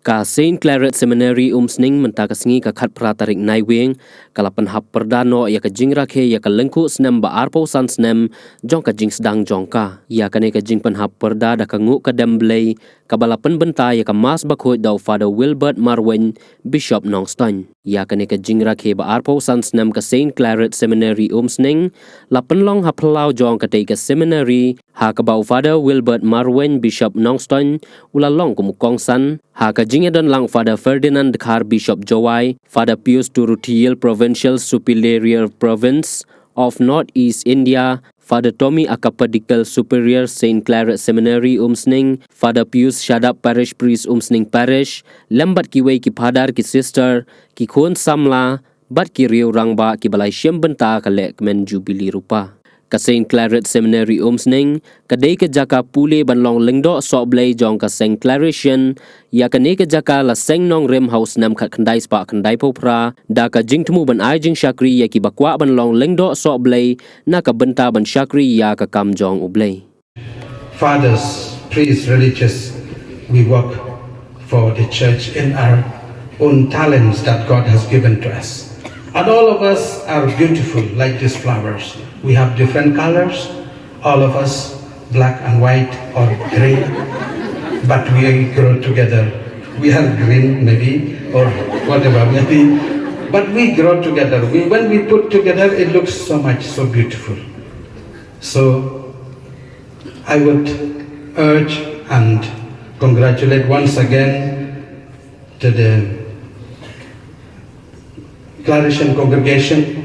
Ka Saint CLARET SEMINARY UMSNING mentakasngi ka khat pratarik naiwing kalapan hap perdano ya ka JINGRAKHE ya ka lengku snem ba arpo san snem jong ka jing sedang jongka ya ka ne ka jingpan hap perda da ka ngu ka demblay ka balapan benta ya ka mas bakhoi daw Father Wilbert Marwen Bishop Nongston ya ka ne ka JINGRAKHE ba arpo san snem ka Saint CLARET SEMINARY UMSNING lapan long hap lau jong ka te ka seminary ha ka bau Father Wilbert Marwen Bishop Nongston ulalong kumukong san ha ka jingedon lang Father Ferdinand Khar Bishop Jowai, Father Pius Turutiel Provincial Superior Province of Northeast India, Father Tommy Akapadikal Superior Saint CLARET SEMINARY UMSNING, Father Pius Shadap Parish Priest UMSNING Parish, lambat ki wei ki padar ki sister, ki khun samla, bat ki riu rangba ki balai syem benta ka lek men JUBILI RUPA. Ka Saint CLARET SEMINARY UMSNING kadai ke jaka pule banlong lengdo sok blay jong ka Saint Claretian ya ka ne ke jaka la seng nong rem house nam khat khandai spa khandai popra da ka jingtmu ban ai jing shakri ya ki bakwa banlong lengdo sok blay na ka benta ban shakri ya ka kam jong ublay. Fathers, priests, religious, we work for the church in our own talents that God has given to us. And all of us are beautiful like these flowers. We have different colors, all of us black and white or grey, but we grow together. We are green maybe or whatever maybe, but we grow together. When we put together, it looks so beautiful. So I would urge and congratulate once again to the Claretian congregation,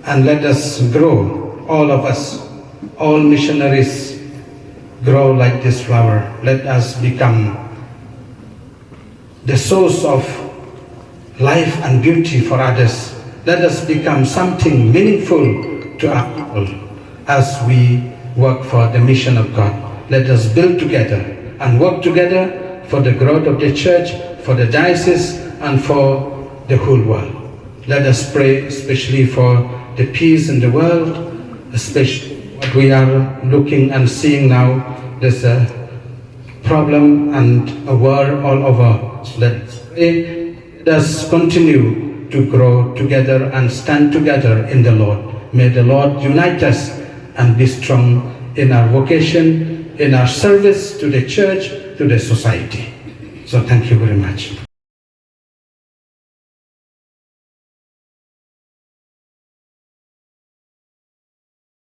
and let us grow, all of us, all missionaries grow like this flower. Let us become the source of life and beauty for others. Let us become something meaningful to our people as we work for the mission of God. Let us build together and work together for the growth of the church, for the diocese, and for the whole world. Let us pray especially for the peace in the world, especially what we are looking and seeing now. There's a problem and a war all over. Let us pray. Let us continue to grow together and stand together in the Lord. May the Lord unite us and be strong in our vocation, in our service to the church, to the society. So thank you very much.